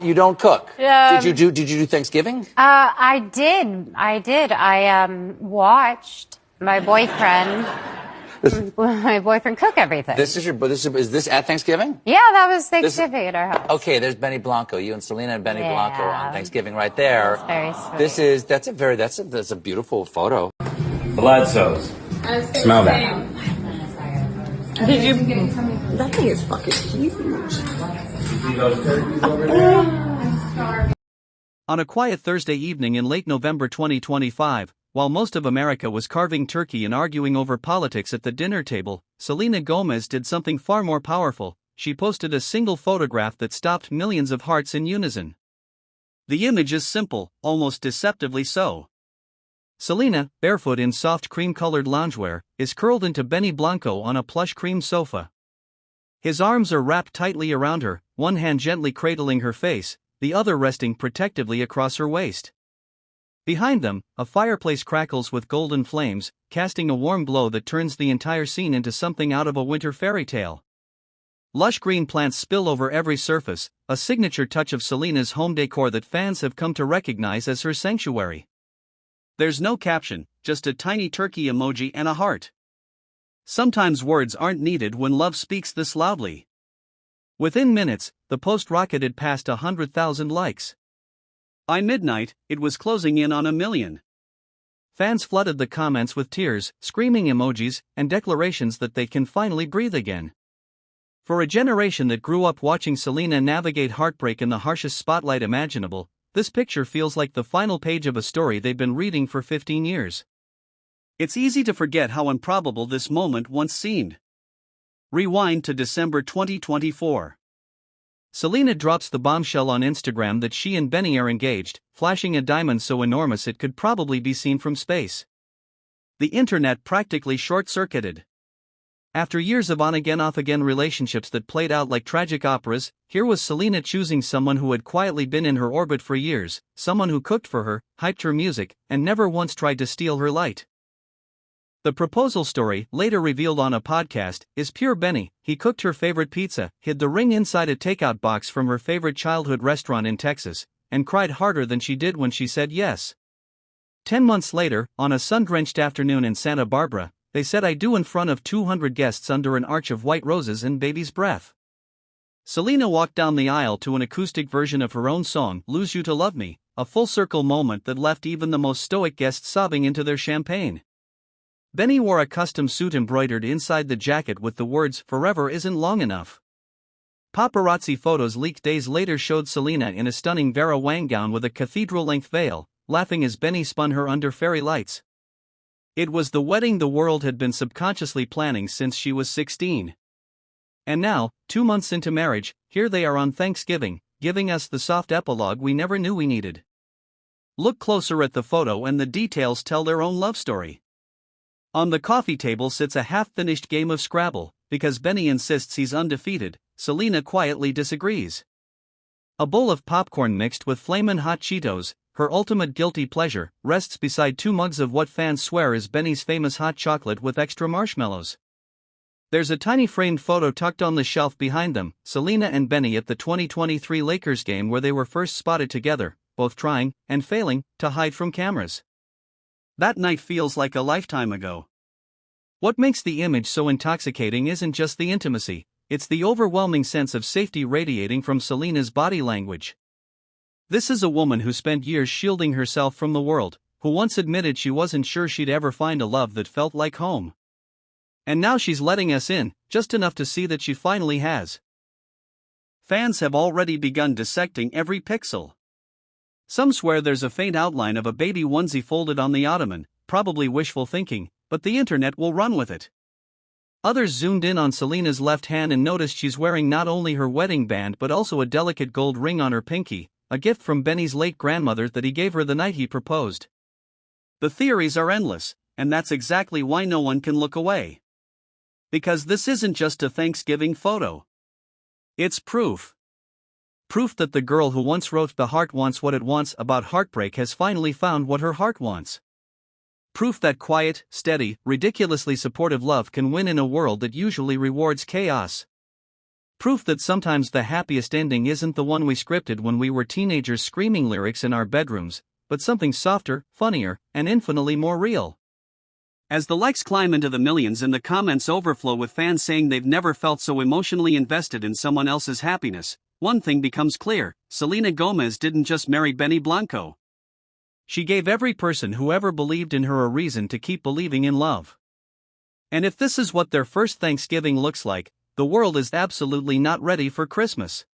You don't cook. Did you do Thanksgiving? I did. I watched my boyfriend cook everything. Is this at Thanksgiving? Yeah, that was Thanksgiving at our house. Okay, there's Benny Blanco. You and Selena and Benny Blanco on Thanksgiving right there. That's very sweet. That's a beautiful photo. Blood cells. Smell that. Did you? That thing is fucking huge. On a quiet Thursday evening in late November 2025, while most of America was carving turkey and arguing over politics at the dinner table, Selena Gomez did something far more powerful. She posted a single photograph that stopped millions of hearts in unison. The image is simple, almost deceptively so. Selena, barefoot in soft cream-colored loungewear, is curled into Benny Blanco on a plush cream sofa. His arms are wrapped tightly around her, one hand gently cradling her face, the other resting protectively across her waist. Behind them, a fireplace crackles with golden flames, casting a warm glow that turns the entire scene into something out of a winter fairy tale. Lush green plants spill over every surface, a signature touch of Selena's home decor that fans have come to recognize as her sanctuary. There's no caption, just a tiny turkey emoji and a heart. Sometimes words aren't needed when love speaks this loudly. Within minutes, the post rocketed past 100,000 likes. By midnight, it was closing in on 1 million. Fans flooded the comments with tears, screaming emojis, and declarations that they can finally breathe again. For a generation that grew up watching Selena navigate heartbreak in the harshest spotlight imaginable, this picture feels like the final page of a story they've been reading for 15 years. It's easy to forget how improbable this moment once seemed. Rewind to December 2024. Selena drops the bombshell on Instagram that she and Benny are engaged, flashing a diamond so enormous it could probably be seen from space. The internet practically short-circuited. After years of on-again off-again relationships that played out like tragic operas, here was Selena choosing someone who had quietly been in her orbit for years, someone who cooked for her, hyped her music, and never once tried to steal her light. The proposal story, later revealed on a podcast, is pure Benny. He cooked her favorite pizza, hid the ring inside a takeout box from her favorite childhood restaurant in Texas, and cried harder than she did when she said yes. 10 months later, on a sun-drenched afternoon in Santa Barbara, they said I do in front of 200 guests under an arch of white roses and baby's breath. Selena walked down the aisle to an acoustic version of her own song, Lose You to Love Me, a full-circle moment that left even the most stoic guests sobbing into their champagne. Benny wore a custom suit embroidered inside the jacket with the words, "Forever isn't long enough." Paparazzi photos leaked days later showed Selena in a stunning Vera Wang gown with a cathedral-length veil, laughing as Benny spun her under fairy lights. It was the wedding the world had been subconsciously planning since she was 16. And now, 2 months into marriage, here they are on Thanksgiving, giving us the soft epilogue we never knew we needed. Look closer at the photo and the details tell their own love story. On the coffee table sits a half-finished game of Scrabble. Because Benny insists he's undefeated, Selena quietly disagrees. A bowl of popcorn mixed with Flamin Hot Cheetos, her ultimate guilty pleasure, rests beside 2 mugs of what fans swear is Benny's famous hot chocolate with extra marshmallows. There's a tiny framed photo tucked on the shelf behind them, Selena and Benny at the 2023 Lakers game where they were first spotted together, both trying, and failing, to hide from cameras. That night feels like a lifetime ago. What makes the image so intoxicating isn't just the intimacy, it's the overwhelming sense of safety radiating from Selena's body language. This is a woman who spent years shielding herself from the world, who once admitted she wasn't sure she'd ever find a love that felt like home. And now she's letting us in, just enough to see that she finally has. Fans have already begun dissecting every pixel. Some swear there's a faint outline of a baby onesie folded on the ottoman, probably wishful thinking, but the internet will run with it. Others zoomed in on Selena's left hand and noticed she's wearing not only her wedding band but also a delicate gold ring on her pinky, a gift from Benny's late grandmother that he gave her the night he proposed. The theories are endless, and that's exactly why no one can look away. Because this isn't just a Thanksgiving photo. It's proof. Proof that the girl who once wrote "The Heart Wants What It Wants" about heartbreak has finally found what her heart wants. Proof that quiet, steady, ridiculously supportive love can win in a world that usually rewards chaos. Proof that sometimes the happiest ending isn't the one we scripted when we were teenagers screaming lyrics in our bedrooms, but something softer, funnier, and infinitely more real. As the likes climb into the millions and the comments overflow with fans saying they've never felt so emotionally invested in someone else's happiness, one thing becomes clear: Selena Gomez didn't just marry Benny Blanco. She gave every person who ever believed in her a reason to keep believing in love. And if this is what their first Thanksgiving looks like, the world is absolutely not ready for Christmas.